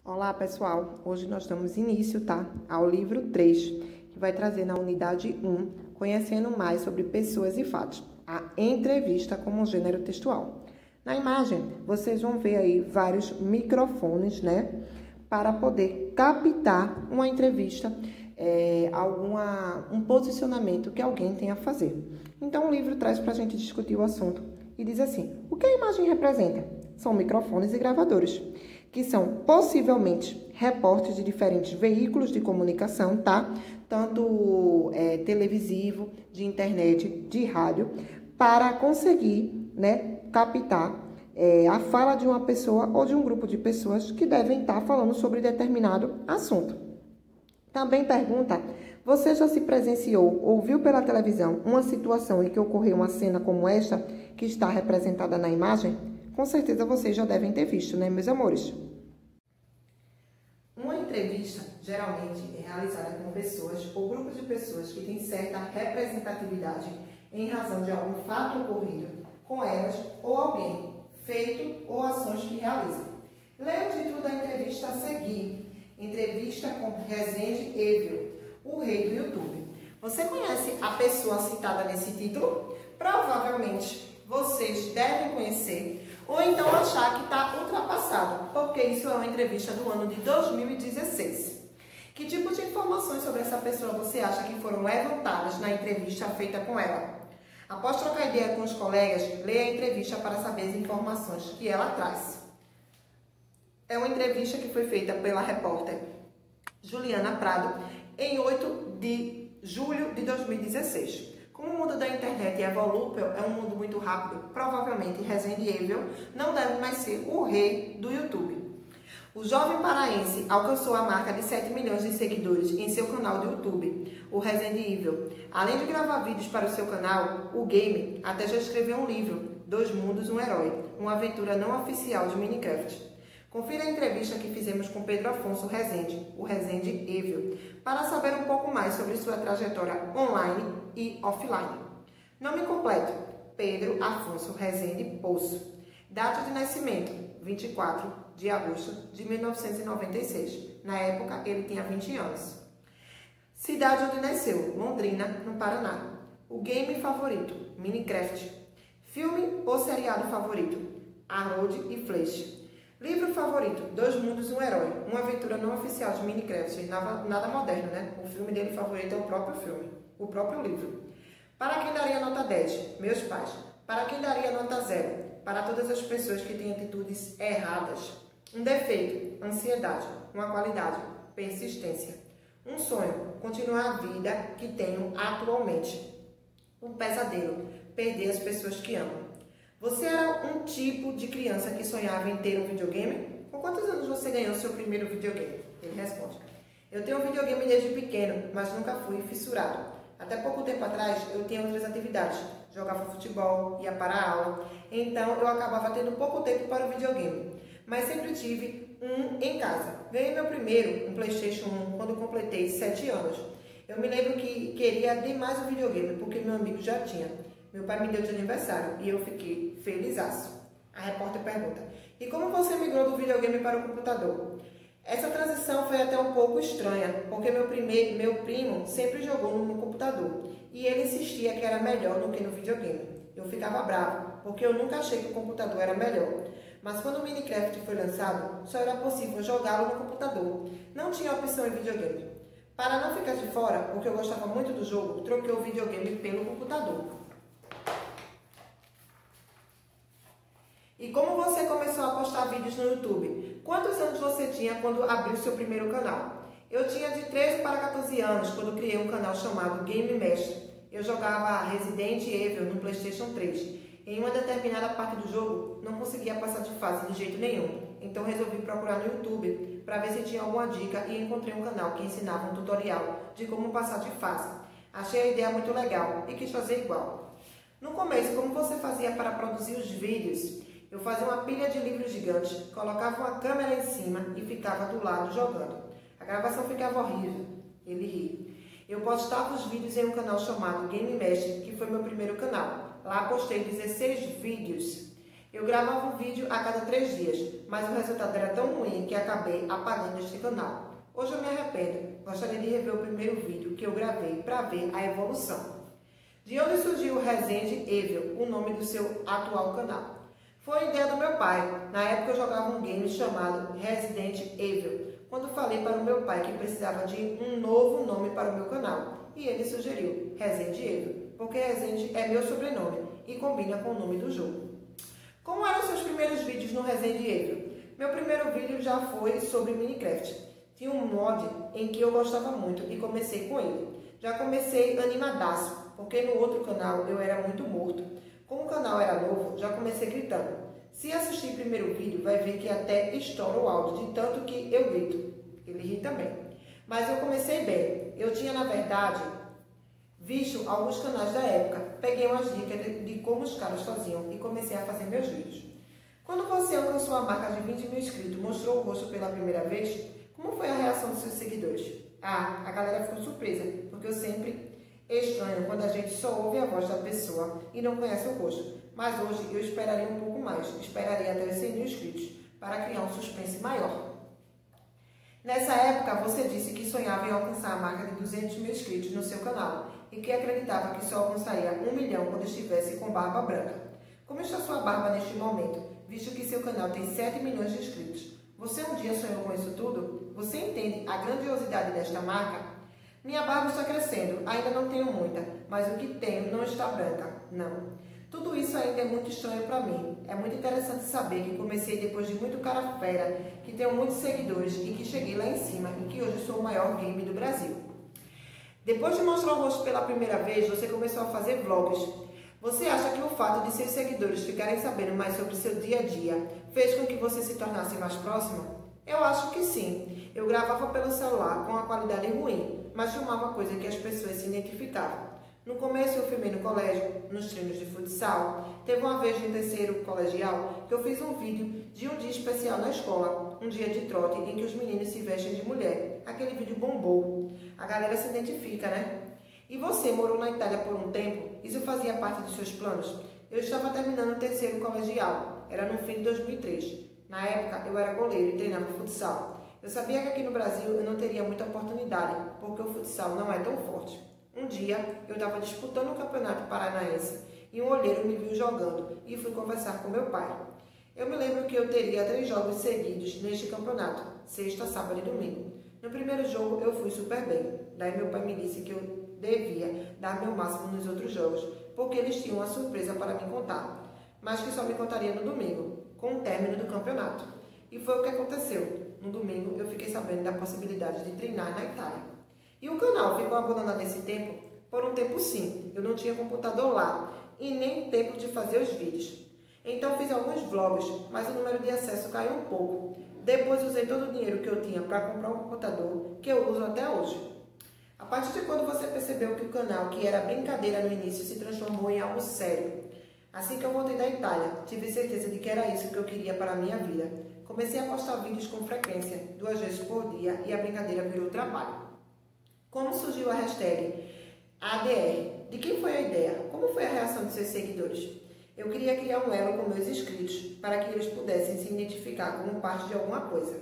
Olá, pessoal! Hoje nós damos início, ao livro 3, que vai trazer na unidade 1, conhecendo mais sobre pessoas e fatos, a entrevista como gênero textual. Na imagem, vocês vão ver aí vários microfones, para poder captar uma entrevista, um posicionamento que alguém tenha a fazer. Então, o livro traz para a gente discutir o assunto e diz assim: o que a imagem representa? São microfones e gravadores, que são possivelmente reportes de diferentes veículos de comunicação, tanto televisivo, de internet, de rádio, para conseguir, captar a fala de uma pessoa ou de um grupo de pessoas que devem estar falando sobre determinado assunto. Também pergunta: você já se presenciou ou viu pela televisão uma situação em que ocorreu uma cena como esta, que está representada na imagem? Com certeza vocês já devem ter visto, meus amores? Uma entrevista, geralmente, é realizada com pessoas ou grupos de pessoas que têm certa representatividade em razão de algum fato ocorrido com elas ou alguém, feito ou ações que realizam. Leia o título da entrevista a seguir: Entrevista com Rezende Evil, o rei do YouTube. Você conhece a pessoa citada nesse título? Provavelmente vocês devem conhecer, ou então achar que está ultrapassado, porque isso é uma entrevista do ano de 2016. Que tipo de informações sobre essa pessoa você acha que foram levantadas na entrevista feita com ela? Após trocar ideia com os colegas, leia a entrevista para saber as informações que ela traz. É uma entrevista que foi feita pela repórter Juliana Prado em 8 de julho de 2016. Como o mundo da internet é volúvel, é um mundo muito rápido, provavelmente Rezende Evil não deve mais ser o rei do YouTube. O jovem paraense alcançou a marca de 7 milhões de seguidores em seu canal do YouTube, o Rezende Evil. Além de gravar vídeos para o seu canal, o game até já escreveu um livro, Dois Mundos, um Herói, uma aventura não oficial de Minecraft. Confira a entrevista que fizemos com Pedro Afonso Rezende, o Rezende Evil, para saber um pouco mais sobre sua trajetória online e offline. Nome completo: Pedro Afonso Rezende Poço. Data de nascimento: 24 de agosto de 1996. Na época, ele tinha 20 anos. Cidade onde nasceu: Londrina, no Paraná. O game favorito: Minecraft. Filme ou seriado favorito: Harold e Flash. Livro favorito: Dois Mundos, um Herói, uma aventura não oficial de Minecraft. Nada moderno, O filme dele favorito é o próprio filme, o próprio livro. Para quem daria nota 10? Meus pais. Para quem daria nota 0? Para todas as pessoas que têm atitudes erradas. Um defeito: ansiedade. Uma qualidade: persistência. Um sonho: continuar a vida que tenho atualmente. Um pesadelo: perder as pessoas que amo. Você era um tipo de criança que sonhava em ter um videogame? Com quantos anos você ganhou seu primeiro videogame? Ele responde: eu tenho um videogame desde pequeno, mas nunca fui fissurado. Até pouco tempo atrás, eu tinha outras atividades. Jogava futebol, ia para a aula, então eu acabava tendo pouco tempo para o videogame. Mas sempre tive um em casa. Ganhei meu primeiro, um PlayStation 1, quando completei 7 anos. Eu me lembro que queria demais o videogame, porque meu amigo já tinha. Meu pai me deu de aniversário e eu fiquei felizaço. A repórter pergunta: e como você migrou do videogame para o computador? Essa transição foi até um pouco estranha, porque meu primo sempre jogou no computador e ele insistia que era melhor do que no videogame. Eu ficava bravo, porque eu nunca achei que o computador era melhor. Mas quando o Minecraft foi lançado, só era possível jogá-lo no computador. Não tinha opção em videogame. Para não ficar de fora, porque eu gostava muito do jogo, troquei o videogame pelo computador. E como você começou a postar vídeos no YouTube? Quantos anos você tinha quando abriu seu primeiro canal? Eu tinha de 13 para 14 anos quando criei um canal chamado Game Mestre. Eu jogava Resident Evil no PlayStation 3. Em uma determinada parte do jogo, não conseguia passar de fase de jeito nenhum. Então resolvi procurar no YouTube para ver se tinha alguma dica e encontrei um canal que ensinava um tutorial de como passar de fase. Achei a ideia muito legal e quis fazer igual. No começo, como você fazia para produzir os vídeos? Eu fazia uma pilha de livros gigantes, colocava uma câmera em cima e ficava do lado jogando. A gravação ficava horrível. Ele ri. Eu postava os vídeos em um canal chamado Game Mestre, que foi meu primeiro canal. Lá postei 16 vídeos. Eu gravava um vídeo a cada 3 dias, mas o resultado era tão ruim que acabei apagando este canal. Hoje eu me arrependo, gostaria de rever o primeiro vídeo que eu gravei para ver a evolução. De onde surgiu o Resende Evil, o nome do seu atual canal? Foi ideia do meu pai. Na época eu jogava um game chamado Resident Evil, quando falei para o meu pai que precisava de um novo nome para o meu canal. E ele sugeriu Resende Evil, porque Resende é meu sobrenome e combina com o nome do jogo. Como eram seus primeiros vídeos no Resende Evil? Meu primeiro vídeo já foi sobre Minecraft. Tinha um mod em que eu gostava muito e comecei com ele. Já comecei animadaço, porque no outro canal eu era muito morto. Como o canal era novo, já comecei gritando. Se assistir o primeiro vídeo, vai ver que até estoura o áudio de tanto que eu grito. Ele ri também. Mas eu comecei bem. Eu tinha, na verdade, visto alguns canais da época. Peguei umas dicas de como os caras faziam e comecei a fazer meus vídeos. Quando você alcançou a marca de 20 mil inscritos, mostrou o rosto pela primeira vez, como foi a reação dos seus seguidores? A galera ficou surpresa, porque eu sempre estranho quando a gente só ouve a voz da pessoa e não conhece o rosto. Mas hoje eu esperaria um pouco mais, esperaria até os 100 mil inscritos, para criar um suspense maior. Nessa época, você disse que sonhava em alcançar a marca de 200 mil inscritos no seu canal e que acreditava que só alcançaria 1 milhão quando estivesse com barba branca. Como está sua barba neste momento, visto que seu canal tem 7 milhões de inscritos? Você um dia sonhou com isso tudo? Você entende a grandiosidade desta marca? Minha barba está crescendo, ainda não tenho muita, mas o que tenho não está branca, não. Tudo isso ainda é muito estranho para mim. É muito interessante saber que comecei depois de muito cara fera, que tenho muitos seguidores e que cheguei lá em cima e que hoje sou o maior game do Brasil. Depois de mostrar o rosto pela primeira vez, você começou a fazer vlogs. Você acha que o fato de seus seguidores ficarem sabendo mais sobre seu dia a dia fez com que você se tornasse mais próxima? Eu acho que sim. Eu gravava pelo celular com a qualidade ruim, mas filmava coisa que as pessoas se identificavam. No começo eu filmei no colégio, nos treinos de futsal. Teve uma vez no terceiro colegial que eu fiz um vídeo de um dia especial na escola, um dia de trote em que os meninos se vestem de mulher. Aquele vídeo bombou. A galera se identifica, né? E você morou na Itália por um tempo? Isso fazia parte dos seus planos? Eu estava terminando o terceiro colegial. Era no fim de 2003. Na época eu era goleiro e treinava futsal. Eu sabia que aqui no Brasil eu não teria muita oportunidade, porque o futsal não é tão forte. Um dia, eu estava disputando o Campeonato Paranaense e um olheiro me viu jogando e fui conversar com meu pai. Eu me lembro que eu teria 3 jogos seguidos neste campeonato, sexta, sábado e domingo. No primeiro jogo, eu fui super bem. Daí meu pai me disse que eu devia dar meu máximo nos outros jogos, porque eles tinham uma surpresa para me contar, mas que só me contaria no domingo, com o término do campeonato. E foi o que aconteceu. No domingo, eu fiquei sabendo da possibilidade de treinar na Itália. E o canal ficou abandonado nesse tempo? Por um tempo sim, eu não tinha computador lá e nem tempo de fazer os vídeos. Então fiz alguns vlogs, mas o número de acesso caiu um pouco. Depois usei todo o dinheiro que eu tinha para comprar um computador, que eu uso até hoje. A partir de quando você percebeu que o canal, que era brincadeira no início, se transformou em algo sério? Assim que eu voltei da Itália, tive certeza de que era isso que eu queria para a minha vida. Comecei a postar vídeos com frequência, 2 vezes por dia, e a brincadeira virou trabalho. Como surgiu a hashtag ADR? De quem foi a ideia? Como foi a reação dos seus seguidores? Eu queria criar um elo com meus inscritos, para que eles pudessem se identificar como parte de alguma coisa.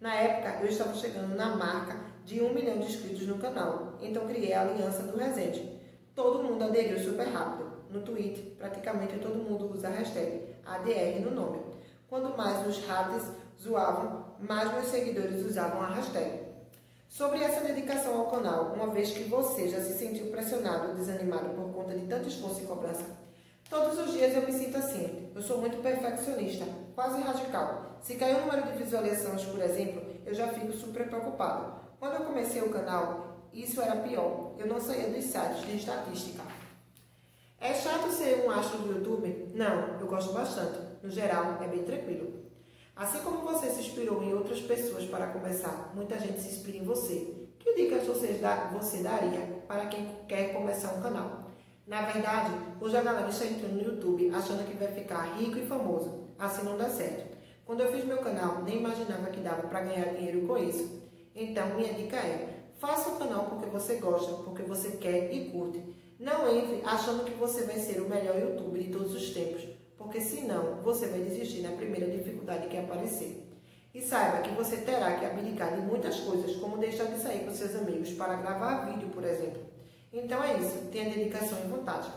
Na época, eu estava chegando na marca de 1 milhão de inscritos no canal, então criei a Aliança do Resende. Todo mundo aderiu super rápido. No Twitter, praticamente todo mundo usa a hashtag ADR no nome. Quanto mais os haters zoavam, mais meus seguidores usavam a hashtag. Sobre essa dedicação ao canal, uma vez que você já se sentiu pressionado ou desanimado por conta de tanto esforço e cobrança, todos os dias eu me sinto assim. Eu sou muito perfeccionista, quase radical. Se cair o número de visualizações, por exemplo, eu já fico super preocupado. Quando eu comecei o canal, isso era pior. Eu não saía dos sites de estatística. É chato ser um astro do YouTube? Não, eu gosto bastante. No geral, é bem tranquilo. Assim como você se inspirou em outras pessoas para começar, muita gente se inspira em você. Que dicas você daria para quem quer começar um canal? Na verdade, hoje a galera está entrando no YouTube achando que vai ficar rico e famoso. Assim não dá certo. Quando eu fiz meu canal, nem imaginava que dava para ganhar dinheiro com isso. Então, minha dica é, faça o canal porque você gosta, porque você quer e curte. Não entre achando que você vai ser o melhor YouTuber de todos os tempos. porque senão você vai desistir na primeira dificuldade que aparecer. E saiba que você terá que abdicar de muitas coisas, como deixar de sair com seus amigos para gravar vídeo, por exemplo. Então é isso, tenha dedicação e vontade.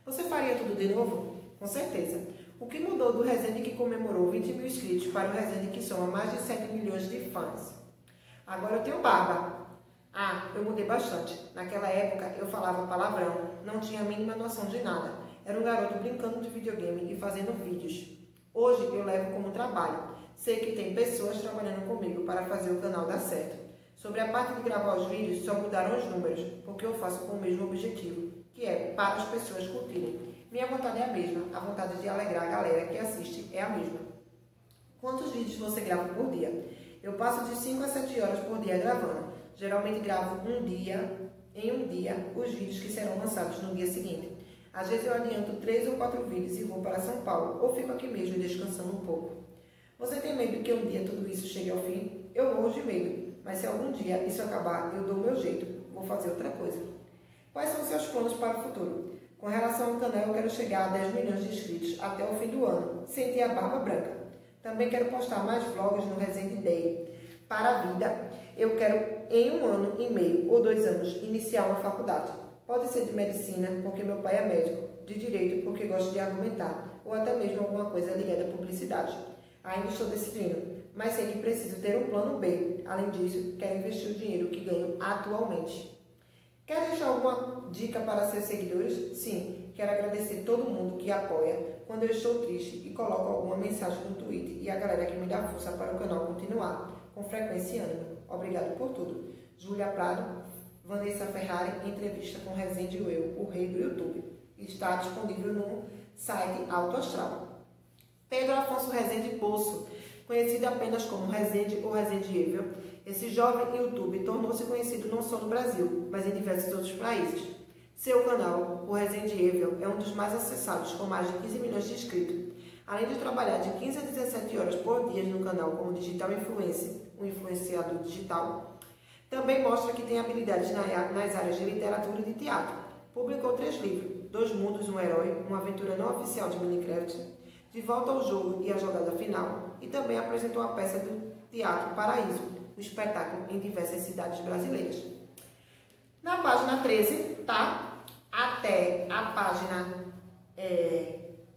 Você faria tudo de novo? Com certeza. O que mudou do Resende que comemorou 20 mil inscritos para o Resende que soma mais de 7 milhões de fãs? Agora eu tenho barba. Eu mudei bastante. Naquela época eu falava palavrão, não tinha a mínima noção de nada. Era um garoto brincando de videogame e fazendo vídeos. Hoje eu levo como trabalho. Sei que tem pessoas trabalhando comigo para fazer o canal dar certo. Sobre a parte de gravar os vídeos, só mudaram os números, porque eu faço com o mesmo objetivo, que é para as pessoas curtirem. Minha vontade é a mesma, a vontade de alegrar a galera que assiste é a mesma. Quantos vídeos você grava por dia? Eu passo de 5 a 7 horas por dia gravando. Geralmente gravo em um dia, os vídeos que serão lançados no dia seguinte. Às vezes eu adianto 3 ou 4 vídeos e vou para São Paulo, ou fico aqui mesmo descansando um pouco. Você tem medo que um dia tudo isso chegue ao fim? Eu morro de medo, mas se algum dia isso acabar, eu dou o meu jeito, vou fazer outra coisa. Quais são os seus planos para o futuro? Com relação ao canal, eu quero chegar a 10 milhões de inscritos até o fim do ano, sem ter a barba branca. Também quero postar mais vlogs no Resende Day. Para a vida, eu quero, em 1 ano e meio ou 2 anos, iniciar uma faculdade. Pode ser de medicina, porque meu pai é médico, de direito, porque gosto de argumentar, ou até mesmo alguma coisa ligada à publicidade. Ainda estou decidindo, mas sei que preciso ter um plano B. Além disso, quero investir o dinheiro que ganho atualmente. Quer deixar alguma dica para seus seguidores? Sim, quero agradecer todo mundo que apoia quando eu estou triste e coloco alguma mensagem no Twitter e a galera que me dá força para o canal continuar com frequência e ânimo. Obrigado por tudo. Júlia Prado, Vanessa Ferrari, entrevista com Resende Eu, o rei do YouTube. Está disponível no site Alto Astral. Pedro Afonso Resende Poço, conhecido apenas como Resende ou Resende Evil, esse jovem YouTube tornou-se conhecido não só no Brasil, mas em diversos outros países. Seu canal, o Resende Evil, é um dos mais acessados, com mais de 15 milhões de inscritos. Além de trabalhar de 15 a 17 horas por dia no canal como digital influencer, um influenciador digital, também mostra que tem habilidades nas áreas de literatura e de teatro. Publicou 3 livros, 2 Mundos, um Herói, uma aventura não oficial de Minecraft, De Volta ao Jogo e a Jogada Final, e também apresentou a peça do Teatro Paraíso, o espetáculo em diversas cidades brasileiras. Na página 13, tá? Até a página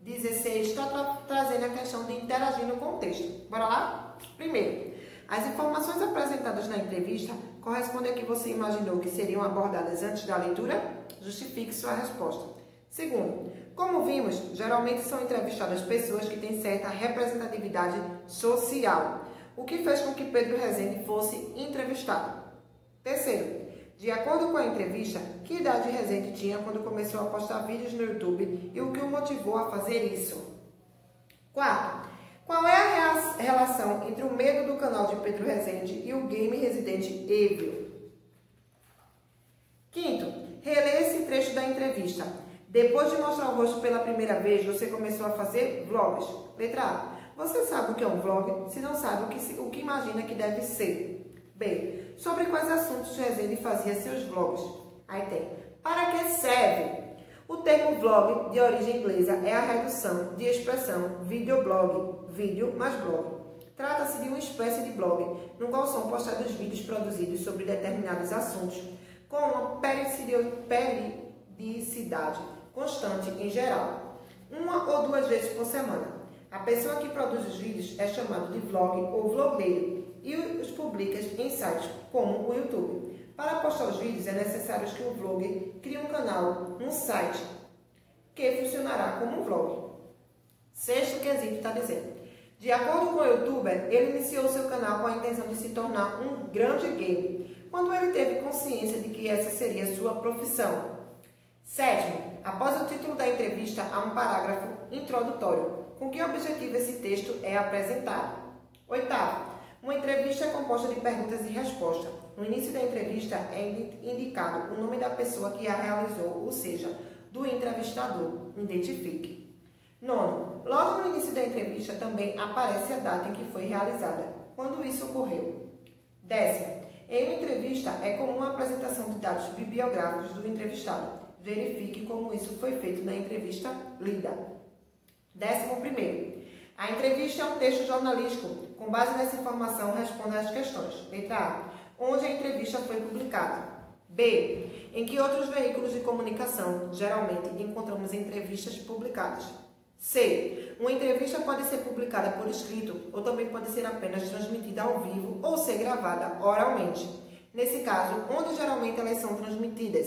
16, está trazendo a questão de interagir no contexto. Bora lá? Primeiro, as informações apresentadas na entrevista correspondem a que você imaginou que seriam abordadas antes da leitura? Justifique sua resposta. Segundo, como vimos, geralmente são entrevistadas pessoas que têm certa representatividade social, o que fez com que Pedro Resende fosse entrevistado. Terceiro, de acordo com a entrevista, que idade Resende tinha quando começou a postar vídeos no YouTube e o que o motivou a fazer isso? Quarto, qual é a relação entre o medo do canal de Pedro Resende e o game Resident Evil? Quinto, relê esse trecho da entrevista. Depois de mostrar o rosto pela primeira vez, você começou a fazer vlogs. Letra A. Você sabe o que é um vlog? Se não sabe, o que imagina que deve ser? B. Sobre quais assuntos Resende fazia seus vlogs? Aí tem. Para que serve? O termo vlog, de origem inglesa, é a redução de expressão videoblog, vídeo mais blog. Trata-se de uma espécie de blog, no qual são postados vídeos produzidos sobre determinados assuntos, com uma periodicidade constante em geral, 1 ou 2 vezes por semana. A pessoa que produz os vídeos é chamada de vlog ou vlogueiro e os publica em sites como o YouTube. Para postar os vídeos é necessário que o vlogger crie um canal, um site que funcionará como um vlog. Sexto quesito está dizendo. De acordo com o youtuber, ele iniciou seu canal com a intenção de se tornar um grande gamer, quando ele teve consciência de que essa seria sua profissão. Sétimo, após o título da entrevista, há um parágrafo introdutório. Com que objetivo esse texto é apresentado? Oitavo, uma entrevista é composta de perguntas e respostas. No início da entrevista é indicado o nome da pessoa que a realizou, ou seja, do entrevistador. Identifique. Nono, logo no início da entrevista também aparece a data em que foi realizada, quando isso ocorreu. Décimo, em uma entrevista é comum a apresentação de dados bibliográficos do entrevistado. Verifique como isso foi feito na entrevista lida. 11º. A entrevista é um texto jornalístico. Com base nessa informação, responda às questões. Letra A. Onde a entrevista foi publicada? B. Em que outros veículos de comunicação, geralmente, encontramos entrevistas publicadas? C. Uma entrevista pode ser publicada por escrito ou também pode ser apenas transmitida ao vivo ou ser gravada oralmente. Nesse caso, onde geralmente elas são transmitidas?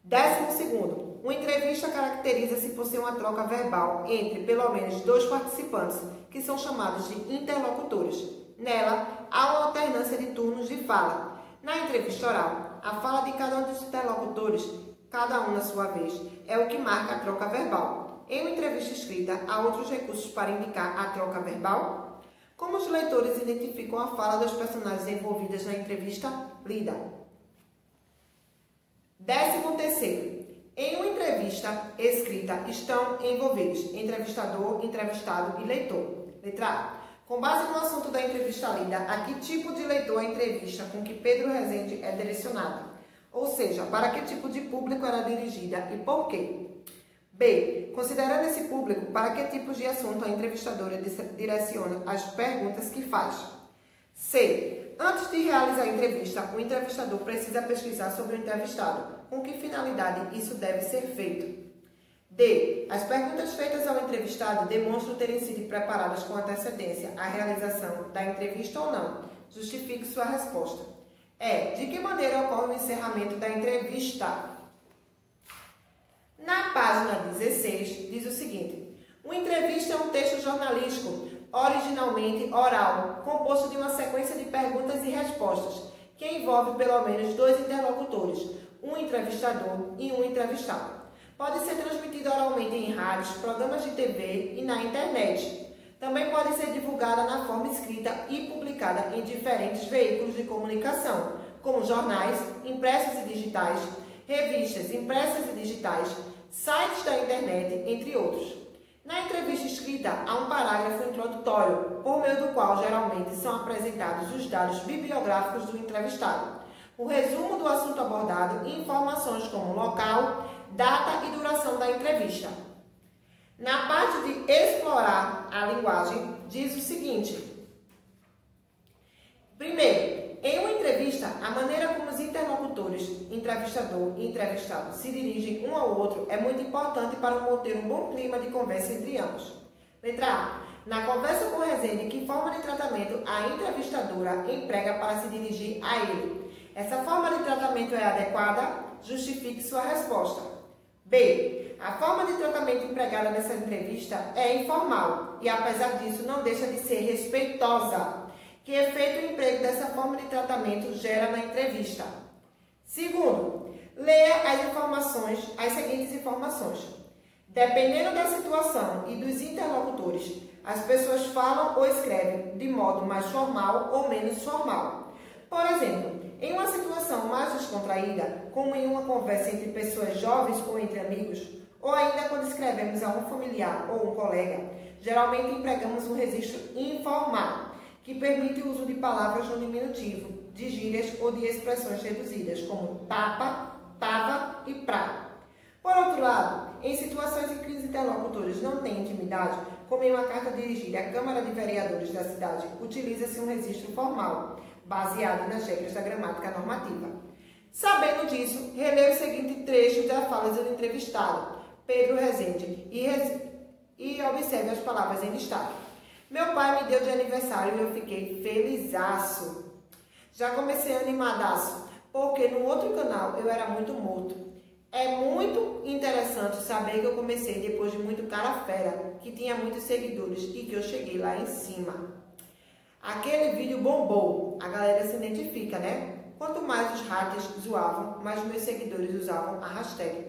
12º. Uma entrevista caracteriza-se por ser uma troca verbal entre pelo menos dois participantes, que são chamados de interlocutores. Nela, há uma alternância de turnos de fala. Na entrevista oral, a fala de cada um dos interlocutores, cada um na sua vez, é o que marca a troca verbal. Em uma entrevista escrita, há outros recursos para indicar a troca verbal? Como os leitores identificam a fala dos personagens envolvidas na entrevista lida? 13º. Em uma entrevista escrita, estão envolvidos entrevistador, entrevistado e leitor. Letra A. Com base no assunto da entrevista lida, a que tipo de leitor a entrevista com que Pedro Rezende é direcionada? Ou seja, para que tipo de público era dirigida e por quê? B. Considerando esse público, para que tipos de assunto a entrevistadora direciona as perguntas que faz? C. Antes de realizar a entrevista, o entrevistador precisa pesquisar sobre o entrevistado. Com que finalidade isso deve ser feito? D. As perguntas feitas ao entrevistado demonstram terem sido preparadas com antecedência à realização da entrevista ou não. Justifique sua resposta. E. De que maneira ocorre o encerramento da entrevista? Na página 16, diz o seguinte: uma entrevista é um texto jornalístico, originalmente oral, composto de uma sequência de perguntas e respostas, que envolve pelo menos dois interlocutores, um entrevistador e um entrevistado. Pode ser transmitida oralmente em rádios, programas de TV e na internet. Também pode ser divulgada na forma escrita e publicada em diferentes veículos de comunicação, como jornais, impressos e digitais, revistas impressas e digitais, sites da internet, entre outros. Na entrevista escrita, há um parágrafo introdutório, por meio do qual geralmente são apresentados os dados bibliográficos do entrevistado, o resumo do assunto abordado e informações como local, data e duração da entrevista. Na parte de explorar a linguagem, diz o seguinte: primeiro, em uma entrevista, a maneira como os interlocutores, entrevistador e entrevistado, se dirigem um ao outro é muito importante para manter um bom clima de conversa entre ambos. Letra A. Na conversa com Rezende, que forma de tratamento a entrevistadora emprega para se dirigir a ele? Essa forma de tratamento é adequada? Justifique sua resposta. B. A forma de tratamento empregada nessa entrevista é informal e, apesar disso, não deixa de ser respeitosa. Que efeito o emprego dessa forma de tratamento gera na entrevista? Segundo, leia as seguintes informações. Dependendo da situação e dos interlocutores, as pessoas falam ou escrevem de modo mais formal ou menos formal. Por exemplo, em uma situação mais descontraída, como em uma conversa entre pessoas jovens ou entre amigos, ou ainda quando escrevemos a um familiar ou um colega, geralmente empregamos um registro informal, que permite o uso de palavras no diminutivo, de gírias ou de expressões reduzidas, como tapa, tava e pra. Por outro lado, em situações em que os interlocutores não têm intimidade, como em uma carta dirigida à Câmara de Vereadores da cidade, utiliza-se um registro formal, baseado nas regras da gramática normativa. Sabendo disso, releia o seguinte trecho da fala do entrevistado, Pedro Rezende, e observe as palavras em destaque. Meu pai me deu de aniversário e eu fiquei felizaço. Já comecei animadaço, porque no outro canal eu era muito morto. É muito interessante saber que eu comecei depois de muito cara fera, que tinha muitos seguidores e que eu cheguei lá em cima. Aquele vídeo bombou, a galera se identifica, né? Quanto mais os hackers zoavam, mais meus seguidores usavam a hashtag.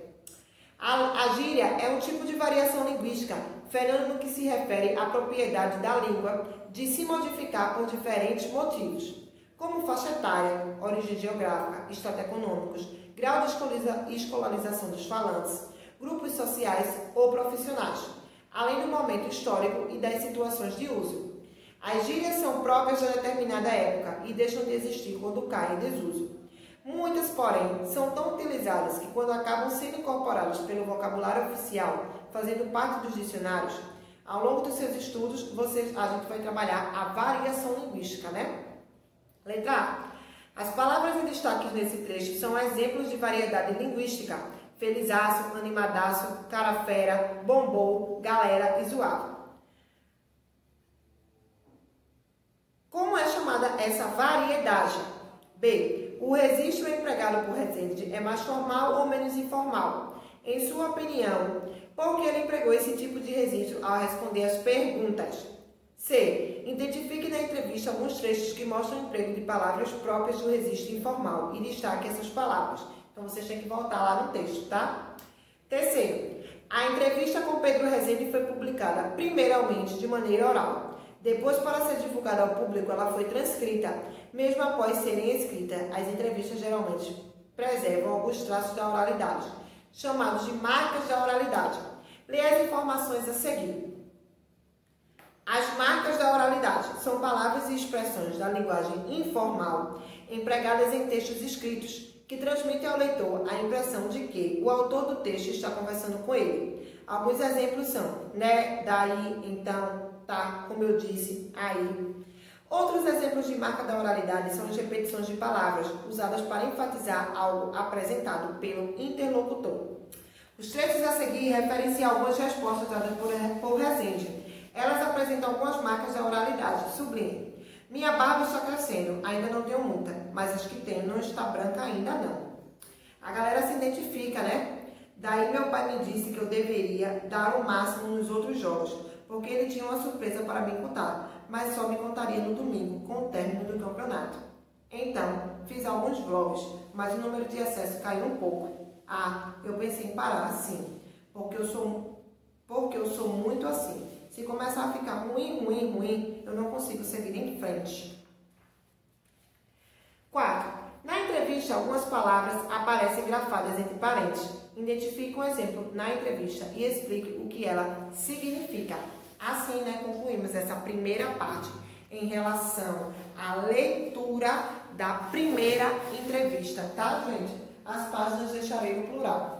A gíria é um tipo de variação linguística, fenômeno que se refere à propriedade da língua de se modificar por diferentes motivos, como faixa etária, origem geográfica, status econômicos, grau de escolarização dos falantes, grupos sociais ou profissionais, além do momento histórico e das situações de uso. As gírias são próprias de determinada época e deixam de existir quando caem em desuso. Muitas, porém, são tão utilizadas que, quando acabam sendo incorporadas pelo vocabulário oficial, fazendo parte dos dicionários, ao longo dos seus estudos, a gente vai trabalhar a variação linguística, né? Letra A. As palavras em destaque nesse trecho são exemplos de variedade linguística. Felizaço, animadaço, cara fera, bombou, galera e zoado. Como é chamada essa variedade? B. O registro empregado por Rezende é mais formal ou menos informal? Em sua opinião, por que ele empregou esse tipo de registro ao responder as perguntas? C. Identifique na entrevista alguns trechos que mostram o emprego de palavras próprias do registro informal e destaque essas palavras. Então, vocês têm que voltar lá no texto, tá? Terceiro, a entrevista com Pedro Rezende foi publicada primeiramente de maneira oral. Depois, para ser divulgada ao público, ela foi transcrita. Mesmo após serem escritas, as entrevistas geralmente preservam alguns traços da oralidade, chamados de marcas da oralidade. Leia as informações a seguir. As marcas da oralidade são palavras e expressões da linguagem informal empregadas em textos escritos que transmitem ao leitor a impressão de que o autor do texto está conversando com ele. Alguns exemplos são, né, daí, então, tá, como eu disse, aí. Outros exemplos de marca da oralidade são as repetições de palavras usadas para enfatizar algo apresentado pelo interlocutor. Os trechos a seguir referem-se a algumas respostas dadas por Rezende. Elas apresentam algumas marcas da oralidade. Sublinhe. Minha barba está crescendo, ainda não tenho muita, mas as que tenho não está branca ainda não. A galera se identifica, né? Daí meu pai me disse que eu deveria dar o máximo nos outros jogos, porque ele tinha uma surpresa para me contar, mas só me contaria no domingo, com o término do campeonato. Então, fiz alguns vlogs, mas o número de acessos caiu um pouco. Ah, eu pensei em parar, sim, porque eu sou muito assim. Se começar a ficar ruim, eu não consigo seguir em frente. 4. Na entrevista, algumas palavras aparecem grafadas entre parênteses. Identifique um exemplo na entrevista e explique o que ela significa. Assim, né, concluímos essa primeira parte em relação à leitura da primeira entrevista, tá, gente? As páginas deixarei no plural.